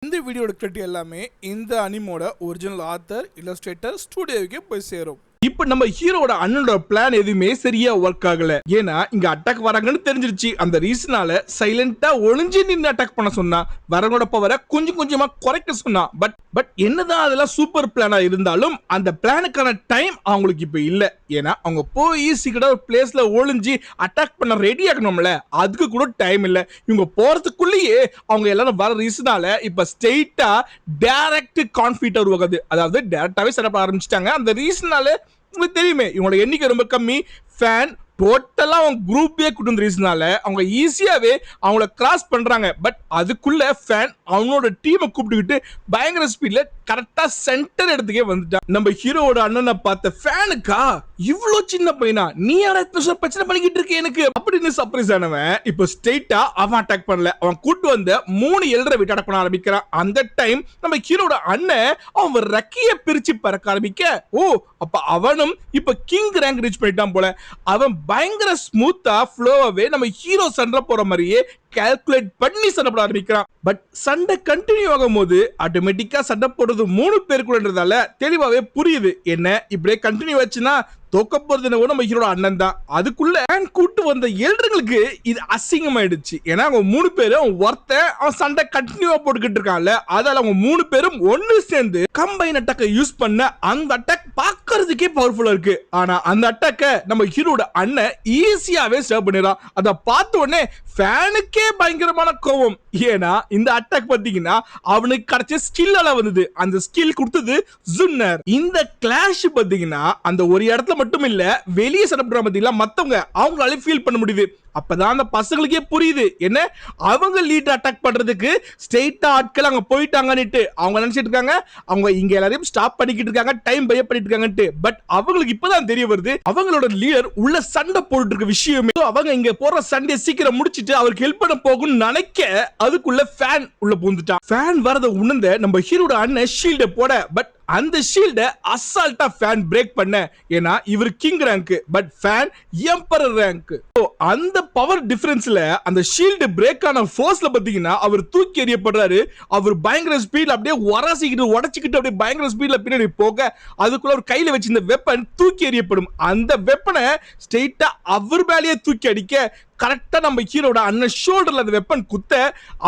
இந்த வீடியோட கிரெடிட் எல்லாமே இந்த அனிமோட ஒரிஜினல் ஆத்தர் இல்லஸ்ட்ரேட்டர் ஸ்டுடியோவுக்கு போய் சேரும். இப்ப நம்ம ஹீரோட அண்ணனோட பிளான் எதுவுமே சரியா ஒர்க் ஆகல. ஏன்னா இங்க அட்டாக் வராங்கன்னு தெரிஞ்சிருச்சு. அந்த ரீசனால சைலண்டா ஒளிஞ்சு நின்று அட்டாக் பண்ண சொன்னா, வரவங்களோட பவரை கொஞ்சம் கொஞ்சமா குறைக்க சொன்னா. பட் என்னதான் அதெல்லாம் சூப்பர் பிளானா இருந்தாலும் அந்த பிளானுக்கான டைம் அவங்களுக்கு இப்ப இல்ல. ஏன்னா அவங்க போய் சீக்கிரம் ஒரு பிளேஸ்ல ஒளிஞ்சு அட்டாக் பண்ண ரெடி ஆகணும்ல, அதுக்கு கூட டைம் இல்ல. இவங்க போறதுக்குள்ளேயே அவங்க எல்லாரும் வர ரீசனால இப்ப ஸ்ட்ரெயிட்டா டைரக்ட் கான்ஃபிளிக்ட் உருவாகுது. அதாவது டைரக்டாவே செட்டப் ஆரம்பிச்சிட்டாங்க. அந்த ரீசனால உங்களுக்கு தெரியுமே இவங்களோட எண்ணிக்கை ரொம்ப கம்மி. ஃபேன் டோட்டலா அவங்க குரூப்பே கூட்டு ரீசனால அவங்க ஈஸியாவே அவங்கள கிராஸ் பண்றாங்க. பட் அதுக்குள்ள ஃபேன் அவனோட டீமை கூப்பிட்டுக்கிட்டு பயங்கர ஸ்பீட்ல கரெக்டா சென்டர் இடத்துக்கே வந்துட்டான். நம்ம ஹீரோவோட அண்ணனை பார்த்த ஃபேனுக்கா இவ்வளவு சின்ன பையனா, நீ யார பிரச்சனை பண்ணிக்கிட்டு இருக்க எனக்கு அப்படின்னு சர்ப்ரைஸ் ஆனவன் இப்ப ஸ்ட்ரெயிட்டா அவன் அட்டாக் பண்ணல. அவன் கூட்டு வந்த 3 எல்டரை விட்டு அட்டாக் பண்ண ஆரம்பிக்கிறான். அந்த டைம் நம்ம ஹீரோட அண்ணன் அவன் ரெக்கைய பிரிச்சு பறக்க ஆரம்பிக்க, ஓ அப்ப அவனும் இப்ப கிங் ரேங்க் ரீச் பண்ணிட்டான் போல. அவன் பயங்கர ஸ்மூத்தா ஃப்ளோவாவே நம்ம ஹீரோ சண்டை போற மாதிரியே கால்குலேட் பண்ணி சண்டை போட ஆரம்பிக்கிறான். பட் சண்டை கண்டினியூ ஆகும் போது ஆட்டோமேட்டிக்கா சண்டை போடுறது 3 பேர் கூடன்றதால தெளிவாவே புரியுது என்ன இப்படியே கண்டினியூ ஆச்சுன்னா தோக்க போறது நம்ம ஹீரோட அண்ணன் தான். அதுக்குள்ள கூட்டு வந்த எல்டர்களுக்கு இது அசிங்கமாயிடுச்சு. ஏன்னா அவங்க 3 பேரும் அவன் சண்டை கண்டினியூவா போட்டுக்கிட்டு இருக்கான்ல, அதால அவங்க 3 பேரும் ஒன்னு சேர்ந்து கம்பைன் அட்டாக் யூஸ் பண்ண அந்த அட்டாக் பாக்குறதுக்கே பவர்ஃபுல்லா இருக்கு. ஆனா அந்த அட்டாக்க நம்ம ஹீரோட அண்ணன் ஈஸியாவே சேவ் பண்ணிடுறான். அதை பார்த்த உடனே ஃபேனுக்கே பயங்கரமான கோவம். ஏன்னா இந்த அட்டாக் பாத்தீங்கன்னா அவனுக்கு கிடைச்ச ஸ்கில்லால வந்தது. அந்த ஸ்கில் கொடுத்தது ஜுன்னர். இந்த கிளாஷ் பாத்தீங்கன்னா அந்த ஒரு இடத்துல மட்டும் இல்ல, வெளியே செட்டப் பாத்தீங்களா மத்தவங்க அவங்களால ஃபீல் பண்ண முடியுது. அப்பதான் அந்த பசங்களுக்கே புரியுது என்ன அவங்க லீட் அட்டாக் பண்றதுக்கு ஸ்ட்ரெயிட்டா ஆட்கள் அங்க போயிட்டாங்கன்னு அவங்க நினைச்சிட்டு இருக்காங்க. அவங்க இங்க எல்லாரையும் ஸ்டாப் பண்ணிக்கிட்டு இருக்காங்க, டைம் பை பண்ணிட்டு இருக்காங்கன்னு. பட் அவங்களுக்கு இப்பதான் தெரிய வருது அவங்களோட லீடர் உள்ள சண்டை போட்டுட்டு இருக்க விஷயமே. அவங்க இங்க போற சண்டையை சீக்கிரம் முடிச்சிட்டு அவருக்கு ஹெல்ப் பண்ண போகும்னு நினைக்க அதுக்குள்ள ஃபேன் உள்ள பூந்துட்டான். ஃபேன் வரத உணர்ந்த நம்ம ஹீரோட அண்ணன் ஷீல்ட போட, பட் அந்த ஷீல்ட அசால்ட்டா ஃபேன் பிரேக் பண்ண. ஏன்னா இவர் king rank, but fan emperor rank. அந்த பவர் டிஃபரன்ஸ்ல அந்த ஷீல்டு பிரேக் ஆன ஃபோர்ஸ்ல பாத்தீங்கன்னா அவர் தூக்கி எறியப்படுறாரு. அவர் பயங்கர ஸ்பீட்ல அப்படியே உரசிக்கிட்டு உடைச்சிக்கிட்டு அப்படியே பயங்கர ஸ்பீட்ல பின்னாடி போக அதுக்குள்ள ஒரு கையில வச்சு இந்த வெப்பன் தூக்கி எறியப்படும். அந்த வெப்பனை ஸ்ட்ரெயிட்டா அவர் மேலேயே தூக்கி அடிக்க கரெக்டா நம்ம ஹீரோட அண்ணன் ஷோல்டர்ல அந்த வெப்பன் குத்த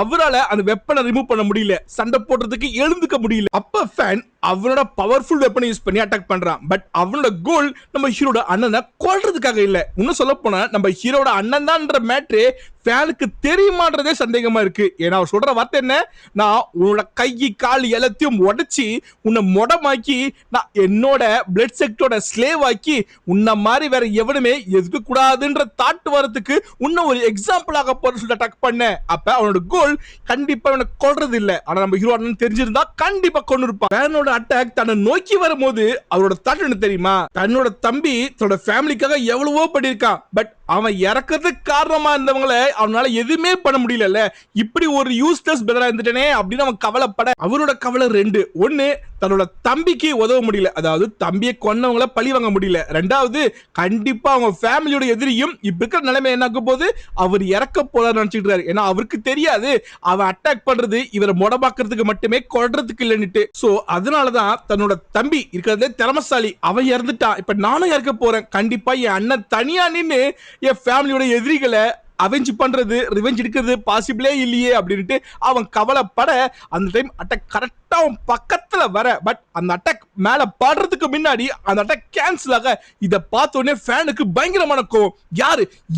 அவரால் அந்த வெப்பனை ரிமூவ் பண்ண முடியல, சண்டை போடுறதுக்கு எழுந்துக்க முடியல. அப்ப ஃபேன் அவனோட பவர்ஃபுல் வெப்பனை யூஸ் பண்ணி அட்டாக் பண்றான். பட் அவனோட கோல் நம்ம ஹீரோட அண்ணனை கொல்றதுக்காக இல்ல. இன்னும் சொல்ல போனா நம்ம ஹீரோட அண்ணன் தான்ன்ற மேட்ரு ஃபேனுக்கு தெரியுமான்றதே சந்தேகமா இருக்கு. ஏன்னா அவர் சொல்ற வார்த்தை என்ன, நான் உன்னோட கை கால் எல்லாத்தையும் உடைச்சி உன்னை மொடமாக்கி நான் என்னோட பிளட் செக்டோட ஸ்லேவ் ஆக்கி உன்ன மாதிரி வேற எவனுமே எதுக்க கூடாதுன்ற தாட் வரதுக்கு உன்ன ஒரு எக்ஸாம்பிளாக போற சொல்லி அட்டாக் பண்ண. அப்ப அவனோட கோல் கண்டிப்பா அவனை கொல்றது இல்ல. ஆனா நம்ம ஹீரோ அண்ணன் தெரிஞ்சிருந்தா கண்டிப்பா கொண்டு இருப்பான். ஃபேனோட அட்டாக் தன்னை நோக்கி வரும்போது அவரோட தாட் என்ன தெரியுமா, தன்னோட தம்பி தன்னோட ஃபேமிலிக்காக எவ்வளவோ பண்ணிருக்கான். பட் அவன் இறக்கிறதுக்கு காரணமா இருந்தவங்களை அவனால எதுவுமே பண்ண முடியல. இப்படி ஒரு யூஸ்லெஸ் பிரதரா இருந்துட்டேனே அப்படின்னு அவன் கவலைப்பட அவரோட கவலை 2. ஒன்னு தன்னோட தம்பிக்கு உதவ முடியல, அதாவது தம்பியை கொன்னவங்கள பழி வாங்க முடியல. 2வது கண்டிப்பா அவங்க ஃபேமிலியோட எதிரியும் இப்ப இருக்கிற நிலைமை என்ன ஆகும் போது அவர் இறக்க போறாரு நினைச்சிட்டு இருக்காரு. ஏன்னா அவருக்கு தெரியாது அவன் அட்டாக் பண்றது இவரை மொடபாக்குறதுக்கு மட்டுமே கொல்றதுக்கு இல்லைன்னுட்டு. சோ அதனாலதான் தன்னோட தம்பி இருக்கிறதே திறமசாலி அவன் இறந்துட்டான், இப்ப நானும் இறக்க போறேன், கண்டிப்பா என் அண்ணன் தனியா நின்னு என் ஃபேமிலியோட எதிரிகளை அவெஞ்ச் பண்றது ரிவெஞ்ச் எடுக்கிறது பாசிபிளே இல்லையே அப்படின்ட்டு அவன் கவலைப்பட அந்த டைம் அட்டாக் கரெக்டா அவன் பக்கத்துல வர. பட் அந்த அட்டாக் மேல படுறதுக்கு முன்னாடி அந்த அட்டாக் கேன்சல் ஆக இத பார்த்த உடனே ஃபேனுக்கு பயங்கரமான கோவம்.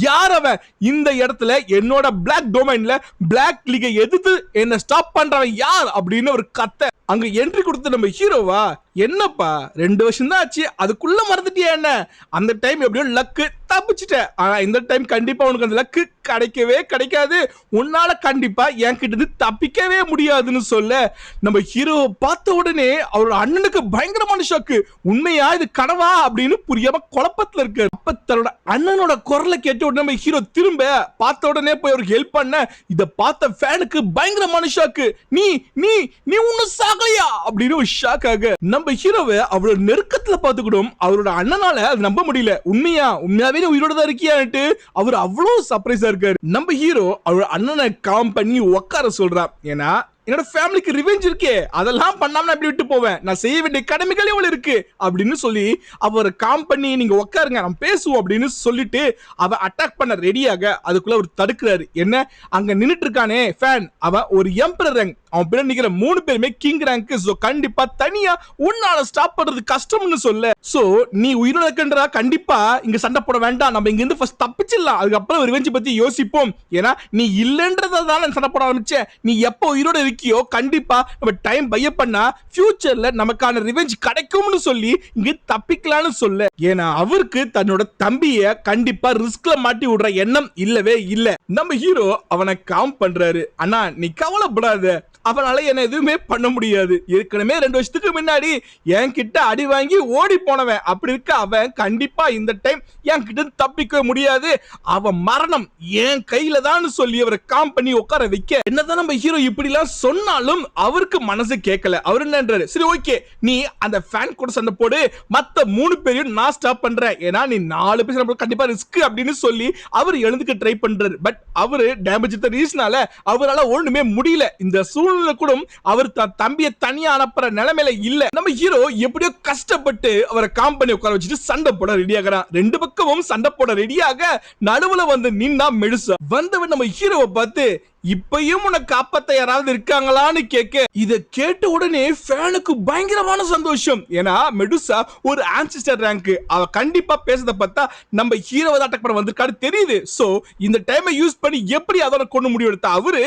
யார் அவன் இந்த இடத்துல என்னோட பிளாக் டொமைன்ல பிளாக் லீகை எதிர்த்து என்ன ஸ்டாப் பண்றவன் யார் அப்படின்னு ஒரு கத்த. அங்க என்ட்ரி கொடுத்த நம்ம ஹீரோவா, என்னப்பா 2 வருஷம் தான் ஆச்சு அதுக்குள்ள மறந்துட்டியா என்ன, அந்த டைம் எப்படியோ லக்கு தப்பிச்சிட்ட, ஆனா இந்த டைம் கண்டிப்பா உனக்கு அந்த லக்கு கிடைக்கவே கிடைக்காது, உன்னால கண்டிப்பா என் கிட்ட இருந்து தப்பிக்கவே முடியாதுன்னு சொல்ல நம்ம ஹீரோ பார்த்த உடனே அவரோட அண்ணனுக்கு பயங்கரமான ஷாக்கு. உண்மையா இது கனவா அப்படின்னு புரியாம குழப்பத்துல இருக்காரு. அப்ப தன்னோட அண்ணனோட குரலை கேட்ட உடனே நம்ம ஹீரோ திரும்ப பார்த்த உடனே போய் அவருக்கு ஹெல்ப் பண்ண இத பார்த்த ஃபேனுக்கு பயங்கரமான ஷாக்கு. நீ நீ நீ ஒன்னும் சாகலையா அப்படின்னு ஒரு ஷாக் ஆக நம்ம ஹீரோவை அவரோட நெருக்கத்துல பார்த்துக்கிடும் அவரோட அண்ணனால அது நம்ப முடியல. உண்மையாவே உயிரோட தான் இருக்கியான்ட்டு அவர் அவ்வளவு சர்ப்ரைஸா இருக்காரு. நம்ம ஹீரோ அவரோட அண்ணனை காம் பண்ணி உட்கார சொல்றான். ஏன்னா என்னோட ஃபேமிலிக்கு ரிவெஞ்ச் இருக்கே, அதெல்லாம் பண்ணாம நான் எப்படி விட்டு போவேன், நான் செய்ய வேண்டிய கடமைகள் எவ்வளவு இருக்கு அப்படின்னு சொல்லி அவர் காம் பண்ணி நீங்க உட்காருங்க நம்ம பேசுவோம் அப்படின்னு சொல்லிட்டு அவ அட்டாக் பண்ண ரெடியாக அதுக்குள்ள அவர் தடுக்கிறாரு. என்ன அங்க நின்னுட்டு இருக்கானே ஃபேன், அவன் ஒரு எம்பரர் ரேங்க், அவன் பின்னாடி நிக்கிற 3 பேருமே கிங் ரேங்க். சோ கண்டிப்பா தனியா உன்னால ஸ்டாப் பண்றது கஷ்டம்னு சொல்ல, சோ நீ உயிரோட இருக்கன்றா கண்டிப்பா இங்க சண்டை போட வேண்டாம், நம்ம இங்க இருந்து ஃபர்ஸ்ட் தப்பிச்சிடலாம், அதுக்கப்புறம் ரிவெஞ்ச் பத்தி யோசிப்போம். ஏன்னா நீ இல்லன்றதால சண்டை போட ஆரம்பிச்ச, நீ எப்போ உயிரோட இருக்கியோ கண்டிப்பா நம்ம டைம் பைய பண்ணா ஃபியூச்சர்ல நமக்கான ரிவெஞ்ச் கிடைக்கும்னு சொல்லி இங்க தப்பிக்கலாம்னு சொல்ல. ஏன்னா அவருக்கு தன்னோட தம்பிய கண்டிப்பா ரிஸ்க்ல மாட்டி விடுற எண்ணம் இல்லவே இல்ல. நம்ம ஹீரோ அவனை காம் பண்றாரு. அண்ணா நீ கவலைப்படாத, அவனால என்ன எதுவுமே பண்ண முடியாது, ஏற்கனவே 2 வருஷத்துக்கு முன்னாடி என் கிட்ட அடி வாங்கி ஓடி போனவன், அப்படி இருக்க அவன் கண்டிப்பா இந்த டைம் என் கிட்ட தப்பிக்க முடியாது, அவன் மரணம் என் கையில தான் சொல்லி அவரை காம் பண்ணி உட்கார வைக்க. என்னதான் நம்ம ஹீரோ இப்படி எல்லாம் சொன்னாலும் அவருக்கு மனசு கேட்கல. அவர் என்னன்றாரு, சரி ஓகே நீ அந்த ஃபேன் கூட சண்டை போடு, மத்த 3 பேரையும் நான் ஸ்டாப் பண்றேன், ஏன்னா நீ 4 பேர் கண்டிப்பா ரிஸ்க் அப்படின்னு சொல்லி அவர் எழுந்துக்க ட்ரை பண்றாரு. பட் அவரு டேமேஜ் ரீசனால அவரால ஒண்ணுமே முடியல. இந்த கூட அவர் தம்பியை தனியா அனுப்புற நிலைமையில இல்ல. நம்ம ஹீரோ எப்படியோ கஷ்டப்பட்டு அவரை காம் பண்ணி உட்கார வச்சுட்டு சண்டை போட ரெடியாகிறான். 2 பக்கமும் சண்டை போட ரெடியாக நடுவுல வந்து நின்னா மெடுசா. வந்தவன் நம்ம ஹீரோவை பார்த்து, இப்பயும் உனக்கு காப்பாத்த யாராவது இருக்காங்களான்னு கேட்க, இத கேட்ட உடனே ஃபேனுக்கு பயங்கரமான சந்தோஷம். ஏன்னா மெடுசா ஒரு ஆன்சிஸ்டர் ரேங்க், அவ கண்டிப்பா பேசத பார்த்தா நம்ம ஹீரோவை தான் அட்டாக் பண்ண வந்திருக்காரு தெரியுது. சோ இந்த டைமை யூஸ் பண்ணி எப்படி அதோட கொண்டு முடிவு எடுத்தா அவரு,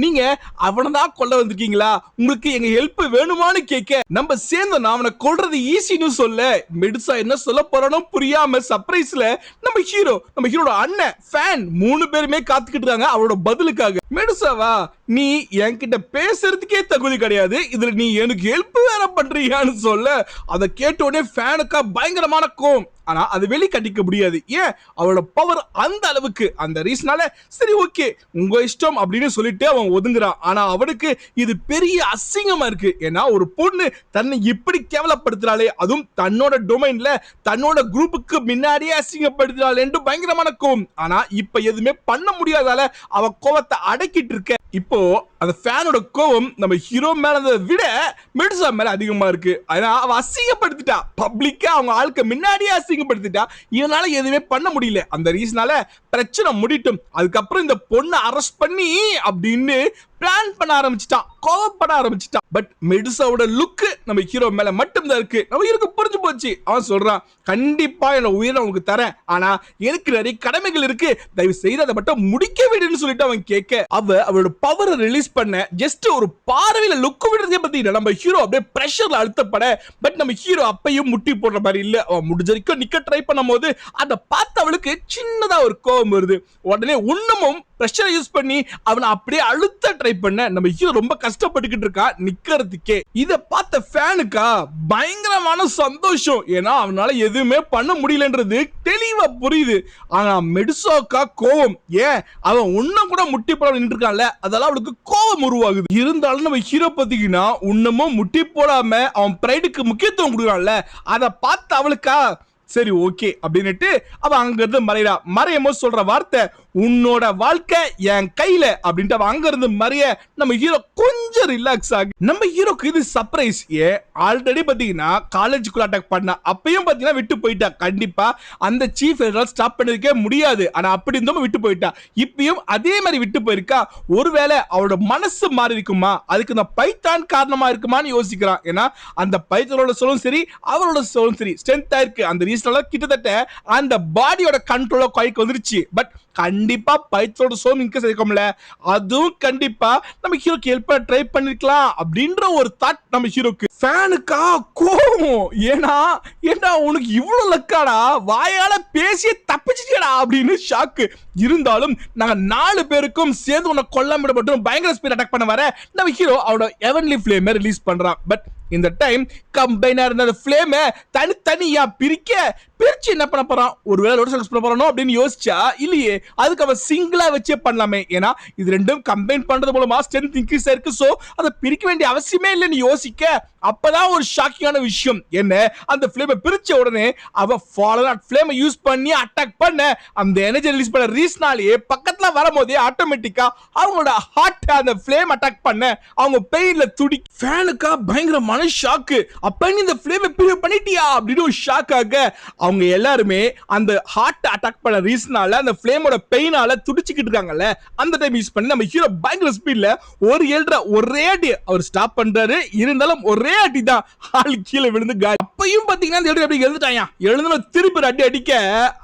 நீங்க அவனை தான் கொல்ல வந்திருக்கீங்களா, உங்களுக்கு எங்க ஹெல்ப் வேணுமான்னு கேட்க, நம்ம சேர்ந்து அவனை கொல்றது ஈஸின்னு சொல்ல, மெடுசா என்ன சொல்ல போறானோ புரியாம சர்ப்ரைஸ்ல நம்ம ஹீரோட அண்ணன் ஃபேன் 3 பேருமே காத்துக்கிட்டு இருக்காங்க அவரோட பதிலுக்காக. மெடுசாவா, நீ என்கிட்ட பேசுறதுக்கே தகுதி கிடையாது, இதுல நீ எனக்கு ஹெல்ப் வேற பண்றியான்னு சொல்ல, அதை கேட்ட உடனே ஃபேனுக்கா பயங்கரமான கோவம். ஆனா அது வெளிக்காட்டிக்க முடியாது. ஏன், அவளோட பவர் அந்த அளவுக்கு. அந்த ரீசனால சரி ஓகே உங்க இஷ்டம் அப்படின்னு சொல்லிட்டு அவன் ஒதுங்குறான். ஆனா அவனுக்கு இது பெரிய அசிங்கமா இருக்கு. ஏன்னா ஒரு பொண்ணு தன்னை இப்படி கேவலப்படுத்துறாளே, அதுவும் தன்னோட டொமைன்ல தன்னோட குரூப்புக்கு முன்னாடியே அசிங்கப்படுத்துறாளே என்று பயங்கரமான கோவம். ஆனா இப்ப எதுவுமே பண்ண முடியாதால அவ கோவத்தை அடக்கிட்டு இருக்க. இப்போ அந்த ஃபேனோட கோவம் நம்ம ஹீரோ மேல விட மெடுசா மேல அதிகமா இருக்கு. ஆனா அவ அசிங்கப்படுத்திட்டா, பப்ளிக்கா அவங்க ஆளுக்கு முன்னாடியே அசிங்கப்படுத்திட்டா, இவனால எதுவுமே பண்ண முடியல. அந்த ரீசனால பிரச்சனை முடிட்டும், அதுக்கப்புறம் இந்த பொண்ணை அரெஸ்ட் பண்ணி அப்படின்னு பிளான் பண்ண ஆரம்பிச்சிட்டான், கோவப்பட ஆரம்பிச்சிட்டான். பட் மெடுசாவோட லுக் நம்ம ஹீரோ மேல மட்டும் தான் இருக்கு. நம்ம ஹீரோக்கு புரிஞ்சு போச்சு. அவன் சொல்றான், கண்டிப்பா என்ன உயிரை உனக்கு தரேன், ஆனா எனக்கு நிறைய கடமைகள் இருக்கு, தயவு செய்து அதை மட்டும் முடிக்க விடுன்னு சொல்லிட்டு அவன் கேட்க, அவளோட பவரை ரிலீஸ் பண்ண ஜஸ்ட் ஒரு பார்வையில லுக் விடுறதே பத்தி நம்ம ஹீரோ அப்படியே பிரஷர்ல அழுத்தப்பட. பட் நம்ம ஹீரோ அப்பையும் முட்டி போடுற மாதிரி இல்ல. அவன் முடிஞ்ச வரைக்கும் நிக்க ட்ரை பண்ணும் போது அதை பார்த்து அவளுக்கு சின்னதா ஒரு கோபம் வருது. உடனே இன்னமும் பிரஷரை யூஸ் பண்ணி அவனை அப்படியே அழுத்த ட்ரை பண்ண நம்ம ஹீரோ ரொம்ப கஷ்டப்பட்டுக்கிட்டு இருக்கா நிக்கிறதுக்கே. இத பார்த்த ஃபேனுக்கா பயங்கரமான சந்தோஷம். ஏன்னா அவனால எதுவுமே பண்ண முடியலன்றது தெளிவா புரியுது. ஆனா மெடுசாக்கா கோவம். ஏன், அவன் இன்னும் கூட முட்டி போட நின்று இருக்கான்ல, அதெல்லாம் அவளுக்கு கோவம் உருவாகுது. இருந்தாலும் நம்ம ஹீரோ பாத்தீங்கன்னா இன்னமும் முட்டி போடாம அவன் பிரைடுக்கு முக்கியத்துவம் கொடுக்குறான்ல, அதை பார்த்து அவளுக்கா சரி ஓகே அப்படின்னுட்டு அவ அங்க இருந்து மறையும் போது சொல்ற வார்த்தை, உன்னோட வாழ்க்கை என் கையில அப்படின்ட்டு அவ அங்க இருந்து மறைய நம்ம ஹீரோ கொஞ்சம் ரிலாக்ஸ் ஆகி. நம்ம ஹீரோக்கு இது சர்ப்ரைஸ். ஆல்ரெடி பாத்தீங்கன்னா காலேஜுக்குள்ள அட்டாக் பண்ணா, அப்பயும் பாத்தீங்கன்னா விட்டு போயிட்டா. கண்டிப்பா அந்த சீஃப் ஸ்டாப் பண்ணிருக்கே முடியாது, ஆனா அப்படி இருந்தும் விட்டு போயிட்டா. இப்பயும் அதே மாதிரி விட்டு போயிருக்கா. ஒருவேளை அவளோட மனசு மாறி இருக்குமா, அதுக்கு இந்த பைத்தான் காரணமா இருக்குமான்னு யோசிக்கிறான். ஏன்னா அந்த பைத்தானோட சொல்லும் சரி அவரோட சொல்லும் சரி ஸ்ட்ரென்த்தா இருக்கு. அந்த ரீசனால கிட்டத்தட்ட அந்த பாடியோட கண்ட்ரோல கைக்கு வந்துருச்சு. பட் கண்டிப்பா பைத்தோட சோம் இன்கேஸ் இருக்கும்ல, அதுவும் கண்டிப்பா நம்ம ஹீரோக்கு ஹெல்ப் பண்ண ட்ரை பண்ணிருக்கலாம் அப்படின்ற ஒரு தாட் நம்ம ஹீரோக்கு. ஃபேனுக்கா கோவம். ஏன்னா உனக்கு இவ்வளவு லக்காடா, வாயால பேசிய தப்பிச்சிட்டியடா அப்படின்னு ஷாக்கு. இருந்தாலும் நாங்க 4 பேருக்கும் சேர்ந்து உன்னை கொல்லாம மட்டும் பயங்கர ஸ்பீட் அட்டாக் பண்ண வர நம்ம ஹீரோ அவரோட ஹெவன்லி ஃப்ளேம் ரிலீஸ் பண்றான். பட் இந்த டைம் கம்பைனா இருந்த அந்த ஃப்ளேமை தனித்தனியா பிரிச்சு என்ன பண்ண போறான், ஒருவேளை லோட் செலக்ட் பண்ண போறானோ அப்படின்னு யோசிச்சா இல்லையே, அதுக்கு அவன் சிங்கிளா வச்சே பண்ணலாமே. ஏன்னா இது ரெண்டும் கம்பைன் பண்றது மூலமா ஸ்ட்ரென்த் இன்க்ரீஸ் ஆயிருக்கு. சோ அதை பிரிக்க வேண்டிய அவசியமே இல்லைன்னு யோசிக்க அப்பதான் ஒரு ஷாக்கிங்கான விஷயம் என்ன, அந்த ஃப்ளேமை பிரிச்ச உடனே அவன் ஃபாலன் ஃப்ளேமை யூஸ் பண்ணி அட்டாக் பண்ண அந்த எனர்ஜி ரிலீஸ் பண்ண ரீஸ்னாலேயே பக்கத்துல வரும்போதே ஆட்டோமேட்டிக்கா அவங்களோட ஹார்ட் அந்த ஃப்ளேம் அட்டாக் பண்ண அவங்க பெயின்ல துடி. ஃபேனுக்கா பயங்கரமான ஷாக்கு. அப்ப நீ இந்த ஃப்ளேமை பிரிவு பண்ணிட்டியா அப்படின்னு ஒரு ஷாக் ஆக அவங்க எல்லாருமே அந்த ஹார்ட் அட்டாக் பண்ண ரீசனால அந்த ஃப்ளேமோட பெயினால துடிச்சிக்கிட்டு இருக்காங்கல்ல, அந்த டைம் யூஸ் பண்ணி நம்ம ஹீரோ பயங்கர ஸ்பீட்ல ஒரு எழுற ஒரே அடி அவர் ஸ்டாப் பண்றாரு. இருந்தாலும் ஒரே அடி தான் ஆள் கீழே விழுந்து காலி. அப்பயும் பாத்தீங்கன்னா அந்த எழுதி அப்படி எழுந்துட்டாயா, எழுந்தனும் திருப்பி அடி அடிக்க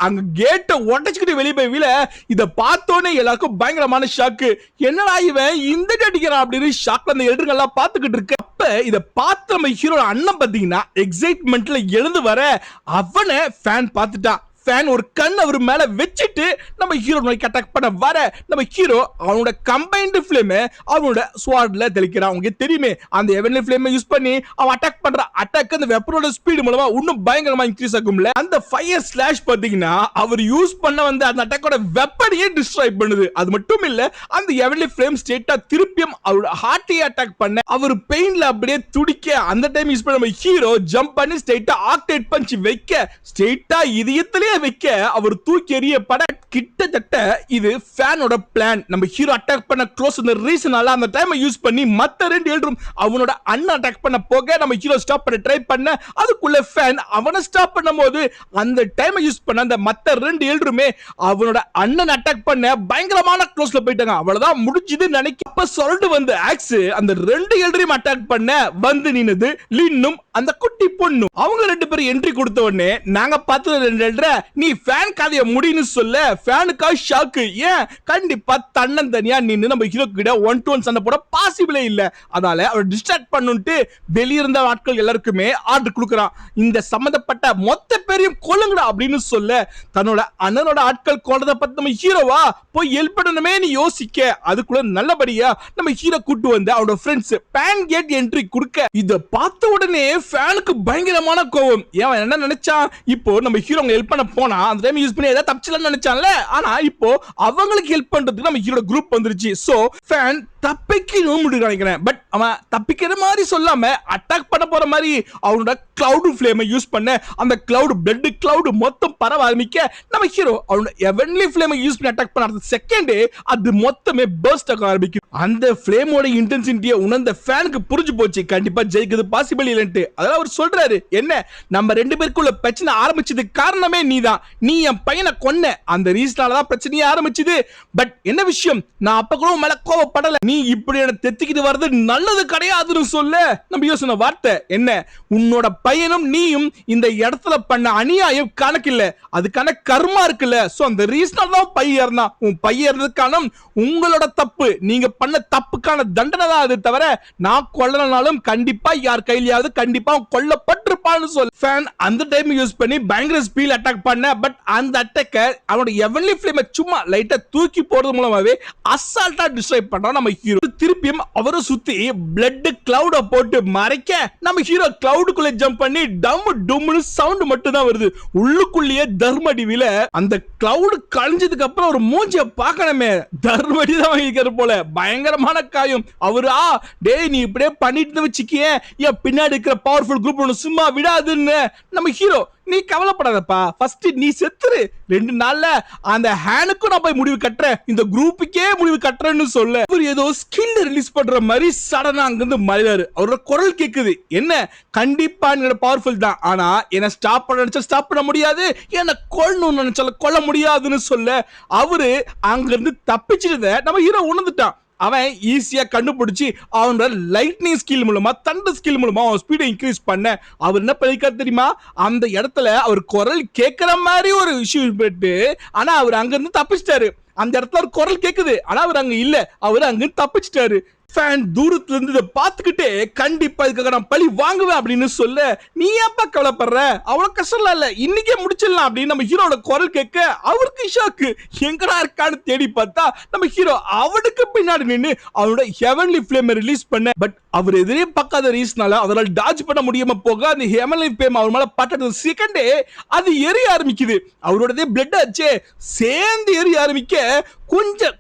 அங்க கேட்டை உடைச்சுக்கிட்டு வெளியே போய் விழ இதை பார்த்தோன்னே எல்லாருக்கும் பயங்கரமான ஷாக்கு. என்னடா இவன் இந்த அடிக்கிறான் அப்படின்னு ஷாக்ல அந்த எழுதுங்கெல்லாம் பார்த்துக்கிட்டு இருக்கு. அப்ப இதை பார்த்து நம்ம ஹீரோ அண்ணன் பாத்தீங்கன்னா எக்ஸைட்மெண்ட்ல எழுந்து வர அவனை ஃபேன் பார்த்துட்டான். ஃபேன் ஒரு கண் அவர் மேல வச்சிட்டு நம்ம ஹீரோ நோக்கி அட்டாக் பண்ண வர நம்ம ஹீரோ அவனோட கம்பைன்டு ஃப்ளேம் அவனோட ஸ்வார்ட்ல தெளிக்கிறான். உங்களுக்கு தெரியுமே அந்த ஹெவன்லி ஃப்ளேமை யூஸ் பண்ணி அவன் அட்டாக் பண்ற அட்டாக் அந்த வெப்பனோட ஸ்பீடு மூலமா இன்னும் பயங்கரமா இன்க்ரீஸ் ஆகும்ல. அந்த ஃபயர் ஸ்லாஷ் பாத்தீங்கன்னா அவர் யூஸ் பண்ண வந்து அந்த அட்டாக்கோட வெப்பனையே டிஸ்ட்ராய் பண்ணுது. அது மட்டும் இல்ல அந்த ஹெவன்லி ஃப்ளேம் ஸ்ட்ரெயிட்டா திருப்பியும் அவரோட ஹார்ட்டையே அட்டாக் பண்ண அவர் பெயின்ல அப்படியே துடிக்க அந்த டைம் யூஸ் பண்ண நம்ம ஹீரோ ஜம்ப் பண்ணி ஸ்ட்ரெயிட்டா ஆக்டேட் பஞ்ச் வைக்க ஸ்ட்ரெயிட்டா இதயத்திலே வைக்க அவர் தூக்கி எறிய பட கிட்டத்தட்ட இது ஃபேனோட பிளான். நம்ம ஹீரோ அட்டாக் பண்ண க்ளோஸ் அந்த ரீசனால அந்த டைமை யூஸ் பண்ணி மத்த ரெண்டு எழுதும் அவனோட அண்ணன் அட்டாக் பண்ண போக நம்ம ஹீரோ ஸ்டாப் பண்ண ட்ரை பண்ண அதுக்குள்ள ஃபேன் அவனை ஸ்டாப் பண்ணும்போது அந்த டைமை யூஸ் பண்ண அந்த மத்த ரெண்டு எழுதுமே அவனோட அண்ணன் அட்டாக் பண்ண பயங்கரமான க்ளோஸ்ல போயிட்டாங்க. அவ்வளவுதான் முடிஞ்சது நினைக்க அப்ப சொல்லிட்டு வந்து ஆக்ஸ் அந்த ரெண்டு எழுதையும் அட்டாக் பண்ண வந்து நின்னது லின்னும் அந்த குட்டி பொண்ணு. அவங்க ரெண்டு பேரும் என்ட்ரி கொடுத்த உடனே நாங்க பார்த்து ரெண்டு எழுதுற நீ ஃபேன் கதைய முடின்னு சொல்ல ஃபேனுக்கா ஷாக்கு. ஏன் கண்டிப்பா தன்னன் தனியா நின்னு நம்ம ஹீரோ கிட்ட 1-to-1 சண்டை போட பாசிபிளே இல்ல. அதனால அவர் டிஸ்ட்ராக்ட் பண்ணுட்டு வெளியிருந்த ஆட்கள் எல்லாருக்குமே ஆர்டர் கொடுக்கறான், இந்த சம்பந்தப்பட்ட மொத்த பேரையும் கொல்லுங்கடா அப்படின்னு சொல்ல தன்னோட அண்ணனோட ஆட்கள் கொல்றத பத்தி நம்ம ஹீரோவா போய் ஹெல்ப் பண்ணணுமே நீ யோசிக்க அதுக்குள்ள நல்லபடியா நம்ம ஹீரோ கூட்டு வந்து அவனோட ஃப்ரெண்ட்ஸ் பேன் கேட் என்ட்ரி கொடுக்க இத பார்த்த உடனே ஃபேனுக்கு பயங்கரமான கோவம். ஏன் என்ன நினைச்சான், இப்போ நம்ம ஹீரோ ஹெல்ப் பண்ண போனா அந்த டைம் யூஸ் பண்ணி ஏதாவது தப்பிச்சலாம்னு நினைச்சான்ல, ஆனா இப்போ அவங்களுக்கு ஹெல்ப் பண்றதுக்கு நம்ம ஹீரோ குரூப் வந்துருச்சு. சோ ஃபேன் தப்பிக்கணும் நினைக்கிறேன். பட் அவன் தப்பிக்கிற மாதிரி சொல்லாம அட்டாக் பண்ண போற மாதிரி அவனோட கிளவுட் ஃப்ளேமை யூஸ் பண்ண அந்த கிளவுட் பிளட் கிளவுட் மொத்தம் பரவ ஆரம்பிக்க நம்ம ஹீரோ அவனோட ஹெவன்லி ஃப்ளேமை யூஸ் பண்ணி அட்டாக் பண்ண செகண்டே அது மொத்தமே பர்ஸ்ட் ஆக ஆரம்பிக்கும். அந்த ஃப்ளேமோட இன்டென்சிட்டியை உணர்ந்த ஃபேனுக்கு புரிஞ்சு போச்சு கண்டிப்பா ஜெயிக்கிறது பாசிபிள் இல்லைன்ட்டு. அதெல்லாம் அவர் சொல்றாரு, என்ன நம்ம ரெண்டு பேருக்குள்ள பிரச்சனை ஆரம்பிச்சதுக்கு காரணமே நீதான், நீ என் பையனை கொன்ன அந்த ரீசனால தான் பிரச்சனையே ஆரம்பிச்சது. பட் என்ன விஷயம், நான் அப்ப கூட மேல கோவப்படல, நீ இப்படி தெத்திக்கிட்டு வர்றது நல்லது கிடையாதுன்னு சொல்ல நம்ம யோசனை வார்த்தை என்ன, உன்னோட பையனும் நீயும் இந்த இடத்துல பண்ண அநியாயம் கணக்கில்ல, அதுக்கான கர்மா இருக்குல்ல. சோ அந்த ரீசனால தான் பையன் இருந்தான், உன் பையன் இருந்ததுக்கான உங்களோட தப்பு, நீங்க பண்ண தப்புக்கான தண்டனை தான் அது தவிர நான் கொல்லனாலும் கண்டிப்பா யார் கையிலாவது கண்டிப்பா கொல்லப்பட்டிருப்பான்னு சொல்ல ஃபேன் அந்த டைம் யூஸ் பண்ணி பயங்கர ஸ்பீட் அட்டாக் பண்ண. பட் அந்த அட்டாக்க அவனோட ஹெவன்லி ஃப்ளேமை சும்மா லைட்டா தூக்கி போறது மூலமாவே அசால்ட்டா டிஸ்ட்ராய் பண்றான் நம்ம ஹீரோ. திருப்பியும் அவரை சுத்தி பிளட் கிளவுட போட்டு மறைக்க நம்ம ஹீரோ கிளவுடுக்குள்ள ஜம்ப் பண்ணி டம் டும்னு சவுண்ட் மட்டும் தான் வருது, உள்ளுக்குள்ளேயே தர்மடி வில அந்த கிளவுட் கழிஞ்சதுக்கு அப்புறம் ஒரு மூஞ்சிய பார்க்கணுமே, தர்மடி தான் வாங்கிக்கிற போல பயங்கரமான காயம். அவரா டேய் நீ இப்படியே பண்ணிட்டு வச்சுக்கியே என் பின்னாடி இருக்கிற பவர்ஃபுல் குரூப் ஒன்று சும்மா விடாதுன்னு நம்ம ஹீரோ நீ கவலைப்படாதப்பா, ஃபர்ஸ்ட் நீ செத்துரு, 2 நாள்ல அந்த ஹேனுக்கும் நான் போய் முடிவு கட்டுறேன், இந்த குரூப்புக்கே முடிவு கட்டுறேன்னு சொல்ல அவர் ஏதோ ஸ்கில் ரிலீஸ் பண்ற மாதிரி சடனா அங்கிருந்து மறையாரு. அவரோட குரல் கேக்குது, என்ன கண்டிப்பா நீங்க பவர்ஃபுல் தான், ஆனா என்ன ஸ்டாப் பண்ண நினைச்சா ஸ்டாப் பண்ண முடியாது, என்ன கொல்லணும்னு நினைச்சாலும் கொல்ல முடியாதுன்னு சொல்ல அவரு அங்கிருந்து தப்பிச்சிருந்த நம்ம ஹீரோ உணர்ந்துட்டான். அவன் ஈஸியா கண்டுபிடிச்சு அவனோட லைட்னிங் ஸ்கில் மூலமா தண்டர் ஸ்கில் மூலமா அவன் ஸ்பீடை இன்க்ரீஸ் பண்ண அவர் என்ன பண்ணிருக்காரு தெரியுமா, அந்த இடத்துல அவர் குரல் கேட்கிற மாதிரி ஒரு இஷ்யூ போயிட்டு ஆனா அவர் அங்கிருந்து தப்பிச்சிட்டாரு. அந்த இடத்துல ஒரு குரல் கேக்குது ஆனா அவர் அங்க இல்ல, அவர் அங்கிருந்து தப்பிச்சிட்டாரு. ஃபேன் தூரத்துல இருந்து இதை பார்த்துக்கிட்டே கண்டிப்பா இதுக்காக நான் பழி வாங்குவேன் அப்படின்னு சொல்ல, நீ ஏப்பா கவலைப்படுற, அவ்வளவு கஷ்டம் இல்ல, இன்னைக்கே முடிச்சிடலாம் அப்படின்னு நம்ம ஹீரோட குரல் கேட்க அவருக்கு ஷாக்கு. எங்கடா இருக்கான்னு தேடி பார்த்தா நம்ம ஹீரோ அவனுக்கு பின்னாடி நின்று அவனோட ஹெவன்லி ஃப்ளேம் ரிலீஸ் பண்ண. பட் அவர் எதிரே பார்க்காத ரீசனால அவரால் டாஜ் பண்ண முடியாம போக அந்த ஹெவன்லி ஃப்ளேம் அவர் மேல பட்டது செகண்டே அது எரிய ஆரம்பிக்குது. அவரோடதே பிளட் ஆச்சே சேர்ந்து எரிய ஆரம்பிக்க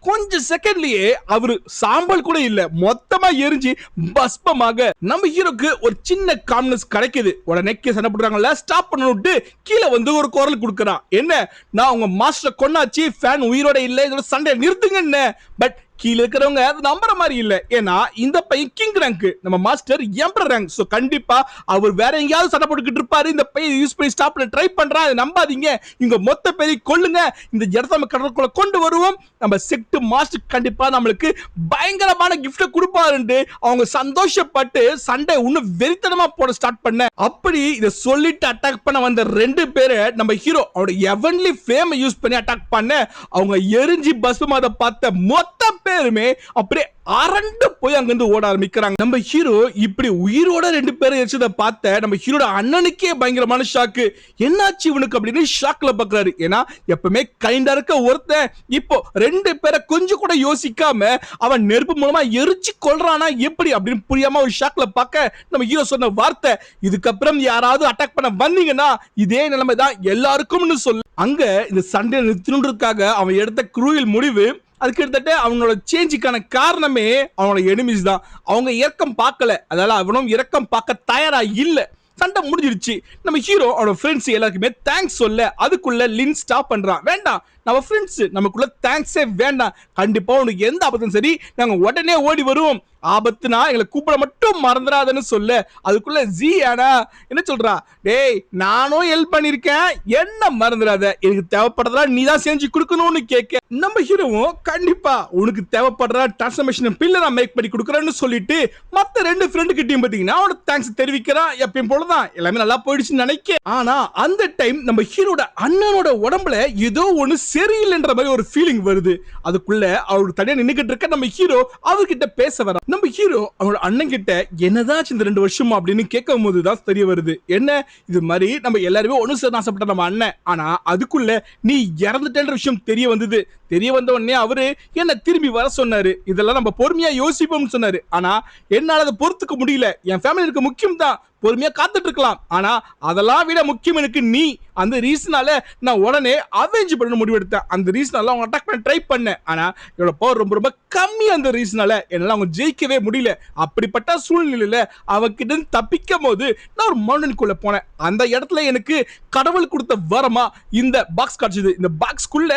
கொஞ்ச செகண்ட்லயே அவரு சாம்பல் கூட இல்ல, மொத்தமா எரிஞ்சு பஸ்பமாக. நம்ம ஹீரோக்கு ஒரு சின்ன காம்னஸ் கிடைக்குது. உடனே சண்டை போடுறாங்கல்ல, ஸ்டாப் பண்ணிட்டு கீழே வந்து ஒரு குரல் கொடுக்கறான். என்ன, நான் உங்க மாஸ்டர் கொன்னாச்சு, ஃபேன் உயிரோட இல்ல, இதோட சண்டை நிறுத்துங்க. பட் கீழே இருக்கிறவங்க அது நம்புற மாதிரி இல்ல. ஏன்னா இந்த பையன் கிங் ரேங்க், நம்ம மாஸ்டர் எம்பரர் ரேங்க். சோ கண்டிப்பா அவர் வேற எங்கயாவது சண்டை போட்டுக்கிட்டு இருப்பாரு. இந்த பையன் யூஸ் பண்ணி ஸ்டாப்ல ட்ரை பண்றான், அதை நம்பாதீங்க. இங்க மொத்த பேரை கொல்லுங்க, இந்த இடத்த நம்ம கடற்குள்ள கொண்டு வருவோம், நம்ம செக்ட் மாஸ்டர் கண்டிப்பா நம்மளுக்கு பயங்கரமான கிஃப்ட் கொடுப்பாருன்னு அவங்க சந்தோஷப்பட்டு சண்டை இன்னும் வெறித்தனமா போட ஸ்டார்ட் பண்ண. அப்படி இதை சொல்லிட்டு அட்டாக் பண்ண வந்த ரெண்டு பேரை நம்ம ஹீரோ அவரோட ஹெவன்லி ஃப்ளேம் யூஸ் பண்ணி அட்டாக் பண்ண அவங்க எரிஞ்சு பஸ்பமாக பார்த்த மொத்த பேருமே அப்படியே அரண்டு போய் அங்கிருந்து ஓட ஆரம்பிக்கிறாங்க. நம்ம ஹீரோ இப்படி உயிரோட ரெண்டு பேரும் எரிச்சதை பார்த்த நம்ம ஹீரோட அண்ணனுக்கே பயங்கரமான ஷாக்கு. என்னாச்சு இவனுக்கு அப்படின்னு ஷாக்ல பாக்குறாரு. ஏன்னா எப்பவுமே கைண்டா இருக்க ஒருத்தன் இப்போ ரெண்டு பேரை கொஞ்சம் கூட யோசிக்காம அவன் நெருப்பு மூலமா எரிச்சு கொல்றானா எப்படி அப்படின்னு புரியாம ஒரு ஷாக்ல பார்க்க நம்ம ஹீரோ சொன்ன வார்த்தை, இதுக்கப்புறம் யாராவது அட்டாக் பண்ண வந்தீங்கன்னா இதே நிலைமை தான் எல்லாருக்கும்னு சொல்ல. அங்க இந்த சண்டை நிறுத்தணுன்றதுக்காக அவன் எடுத்த குரூயல் முடிவு, அது கிட்டத்தட்ட அவனோட சேஞ்சுக்கான காரணமே அவனோட எனிமிஸ் தான். அவங்க இரக்கம் பார்க்கல, அதனால அவனும் இரக்கம் பார்க்க தயாரா இல்ல. சண்டை முடிஞ்சிருச்சு. நம்ம ஹீரோ அவனோட ஃப்ரெண்ட்ஸ் எல்லாருக்குமே தேங்க்ஸ் சொல்ல, அதுக்குள்ள லின் ஸ்டாப் பண்றான். வேண்டாம், நம்ம ஃப்ரெண்ட்ஸ் நமக்குள்ள தேங்க்ஸே வேண்டாம், கண்டிப்பா உனக்கு எந்த ஆபத்தும் சரி நாங்க உடனே ஓடி வருவோம், ஆபத்துனா எங்களை கூப்பிட மட்டும் மறந்துடாதன்னு சொல்ல, அதுக்குள்ள ஜி ஆனா என்ன சொல்றா, டேய் நானும் ஹெல்ப் பண்ணிருக்கேன், என்ன மறந்துடாத, எனக்கு தேவைப்படுறதா நீ தான் செஞ்சு கொடுக்கணும்னு கேட்க, நம்ம ஹீரோவும் கண்டிப்பா உனக்கு தேவைப்படுற டிரான்ஸ்ஃபர்மேஷன் பில்ல நான் மேக் பண்ணி கொடுக்குறேன்னு சொல்லிட்டு மத்த ரெண்டு ஃப்ரெண்டு கிட்டயும் பாத்தீங்கன்னா அவனோட தேங்க்ஸ் தெரிவிக்கிறான். எப்பயும் போலதான் எல்லாமே நல்லா போயிடுச்சுன்னு நினைக்க. ஆனா அந்த டைம் நம்ம ஹீரோட அண்ணனோட உடம்புல ஏதோ ஒண்ணு சரியில்லைன்ற மாதிரி ஒரு ஃபீலிங் வருது. அதுக்குள்ள அவருக்கு தனியா நின்னுகிட்டு இருக்க நம்ம ஹீரோ அவர்கிட்ட பேச வர. நம்ம ஹீரோ அவனோட அண்ணன் கிட்ட என்னதான் இந்த 2 வருஷமா அப்படின்னு கேட்கும் போதுதான் தெரிய வருது, என்ன இது மாதிரி நம்ம எல்லாருமே ஒண்ணு சேர்ந்து ஆசைப்பட்ட நம்ம அண்ணன், ஆனா அதுக்குள்ள நீ இறந்துட்டேன்ற விஷயம் தெரிய வந்தது. தெரிய வந்த உடனே அவரு என்ன திரும்பி வர சொன்னாரு. இதெல்லாம் நம்ம பொறுமையா யோசிப்போம்னு சொன்னாரு. ஆனா என்னால அதை பொறுத்துக்க முடியல. என் ஃபேமிலி எனக்கு முக்கியம் தான், பொறுமையா காத்துட்டு இருக்கலாம். ஆனா அதெல்லாம் விட முக்கியம் எனக்கு நீ. அந்த ரீசனால நான் உடனே அவெஞ்ச் பண்ண முடிவெடுத்தேன். அந்த ரீசனால அவங்க அட்டாக் பண்ண ட்ரை பண்ணேன். ஆனா என்னோட பவர் ரொம்ப ரொம்ப கம்மி. அந்த ரீசனால என்னால அவங்க ஜெயிக்கவே முடியல. அப்படிப்பட்ட சூழ்நிலையில அவகிட்ட தப்பிக்கும் போது நான் ஒரு மவுண்டனுக்குள்ள போனேன். அந்த இடத்துல எனக்கு கடவுள் கொடுத்த வரமா இந்த பாக்ஸ் கிடைச்சது. இந்த பாக்ஸ்க்குள்ள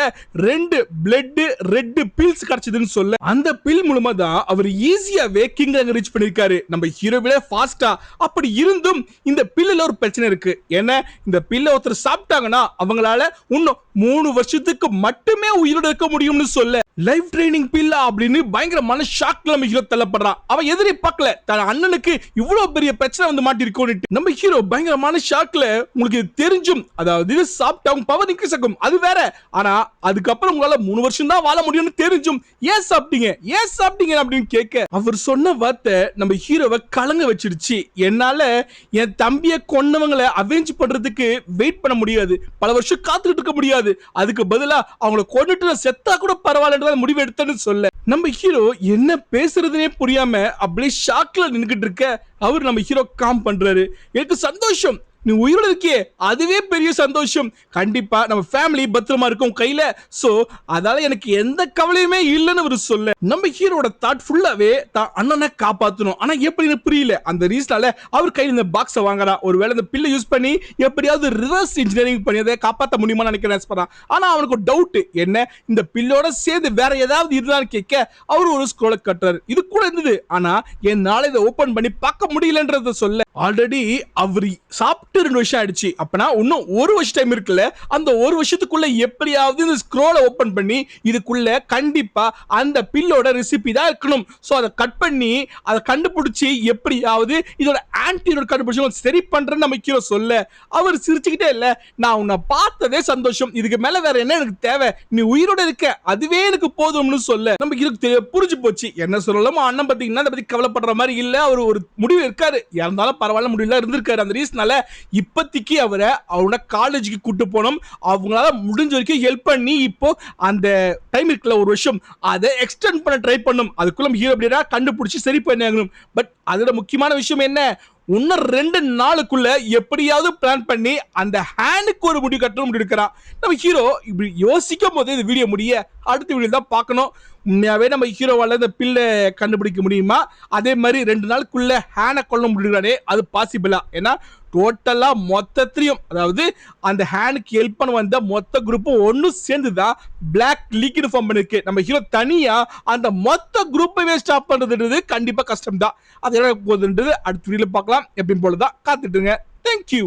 2 பிளட் ரெட் பில்ஸ் கிடைச்சதுன்னு சொல்ல, அந்த பில் மூலமா தான் அவர் ஈஸியாவே கிங் ரேங்க் ரீச் பண்ணிருக்காரு, நம்ம ஹீரோவிட ஃபாஸ்டா. அப்படி இருந்தும் இந்த பில்லுல ஒரு பிரச்சனை இருக்கு. என்ன, இந்த பில்ல ஒருத்தர் சாப்பிட்டாங்கன்னா அவங்களால இன்னும் 3 வருஷத்துக்கு மட்டுமே உயிரோட இருக்க முடியும்னு சொல்ல, லைஃப் ட்ரைனிங் பில்லா அப்படின்னு பயங்கரமான ஷாக்ல நம்ம ஹீரோ தள்ளப்படுறான். அவன் எதிரே பார்க்கல தன் அண்ணனுக்கு இவ்வளவு பெரிய பிரச்சனை வந்து மாட்டிருக்கோன்னு. நம்ம ஹீரோ பயங்கரமான ஷாக்ல, உங்களுக்கு தெரிஞ்சும் அதாவது சாப்பிட்டு அவங்க பவர் இன்க்ரீஸ் ஆகும் அது வேற, ஆனா அதுக்கப்புறம் உங்களால 3 வருஷம் தான் வாழ முடியும்னு தெரிஞ்சும் ஏன் சாப்பிட்டீங்க அப்படின்னு கேட்க, அவர் சொன்ன வார்த்தை நம்ம ஹீரோவை கலங்க வச்சிருச்சு. என்னால என் தம்பியை கொன்னவங்களை அவெஞ்ச் பண்றதுக்கு வெயிட் பண்ண முடியாது, பல வருஷம் காத்துக்கிட்டு இருக்க முடியாது, அதுக்கு பதிலா அவங்களை கொண்டுட்டு செத்தா கூட பரவாயில்ல முடிவு எடுத்தேன்னு சொல்ல, நம்ம ஹீரோ என்ன பேசுறதுனே புரியாம அப்படியே ஷாக்ல நின்னுகிட்டு இருக்க. அவர் நம்ம ஹீரோ காம் பண்றாரு. எனக்கு சந்தோஷம், நீ உயிரோட இருக்கியே அதுவே பெரிய சந்தோஷம், கண்டிப்பா நம்ம ஃபேமிலி பத்திரமா இருக்கும் கையில, சோ அதால எனக்கு எந்த கவலையுமே இல்லைன்னு அவர் சொல்ல, நம்ம ஹீரோட தாட் ஃபுல்லாவே தான் அண்ணனை காப்பாத்தணும். ஆனா எப்படின்னு புரியல. அந்த ரீசனால அவர் கையில இந்த பாக்ஸை வாங்குறா. ஒருவேளை இந்த பில்லை யூஸ் பண்ணி எப்படியாவது ரிவர்ஸ் இன்ஜினியரிங் பண்ணி அதை காப்பாற்ற முடியுமா நினைக்கிறேன். ஆனா அவனுக்கு டவுட், என்ன இந்த பில்லோட சேர்ந்து வேற ஏதாவது இருந்தான்னு கேட்க அவர் ஒரு ஸ்க்ரோலை கட்டுறாரு. இது கூட இருந்தது, ஆனா என்னால இதை ஓபன் பண்ணி பார்க்க முடியலன்றத சொல்ல, ஆல்ரெடி அவர் சாப்பிட்டு 2 வருஷம் ஆயிடுச்சு. அப்பனா இன்னும் 1 வருஷம் டைம் இருக்குல்ல. அந்த 1 வருஷத்துக்குள்ள எப்படியாவது இந்த ஸ்க்ரோலை ஓபன் பண்ணி இதுக்குள்ள கண்டிப்பா அந்த பில்லோட ரெசிபி தான் இருக்கணும். சோ அதை கட் பண்ணி அதை கண்டுபிடிச்சி எப்படியாவது இதோட ஆன்டிடோட் கண்டுபிடிச்சு சரி பண்றேன்னு நம்ம ஹீரோ சொல்ல அவர் சிரிச்சுக்கிட்டே இல்ல, நான் உன்னை பார்த்ததே சந்தோஷம், இதுக்கு மேல வேற என்ன எனக்கு தேவை, நீ உயிரோட இருக்க அதுவே எனக்கு போதும்னு சொல்ல நம்ம ஹீரோக்கு புரிஞ்சு போச்சு. என்ன சொல்லலாம் அண்ணன் பாத்தீங்கன்னா அதை பத்தி கவலைப்படுற மாதிரி இல்ல, அவர் ஒரு முடிவு இருக்காரு, இருந்தாலும் பரவாயில்ல முடியல இருந்திருக்காரு. அந்த ரீசனால இப்போதைக்கு அவரை அவனோட காலேஜுக்கு கூட்டு போனோம், அவங்களால முடிஞ்ச வரைக்கும் ஹெல்ப் பண்ணி இப்போ அந்த டைம் இருக்குல்ல 1 வருஷம் அதை எக்ஸ்டெண்ட் பண்ண ட்ரை பண்ணும். அதுக்குள்ள ஹீரோ அப்படின்னா கண்டுபிடிச்சி சரி பண்ணியாகணும். பட் அதோட முக்கியமான விஷயம் என்ன, இன்னும் 2 நாளுக்குள்ள எப்படியாவது பிளான் பண்ணி அந்த ஹேண்டுக்கு ஒரு முடிவு கட்டணும் முடிவு இருக்கிறான். நம்ம ஹீரோ இப்படி யோசிக்கும் போது இந்த வீடியோ முடிய அடுத்த வீடியோ தான் பார்க்கணும். உண்மையாவே நம்ம ஹீரோவால இந்த பில்லை கண்டுபிடிக்க முடியுமா, அதே மாதிரி 2 நாளுக்குள்ள ஹேனை கொல்ல முடியுறானே அது பாசிபிளா? ஏன்னா டோட்டலா மொத்தத்திலையும் அதாவது அந்த ஹேனுக்கு ஹெல்ப் பண்ண வந்த மொத்த குரூப்பும் ஒன்னும் சேர்ந்துதான் பிளாக் லீக்னு ஃபார்ம் பண்ணிருக்கு. நம்ம ஹீரோ தனியா அந்த மொத்த குரூப்பையே ஸ்டாப் பண்றதுன்றது கண்டிப்பா கஷ்டம் தான். அது என்ன போகுதுன்றது அடுத்த வீடியோல பார்க்கலாம். எப்பயும் போலதான் காத்துட்டுங்க. தேங்க்யூ.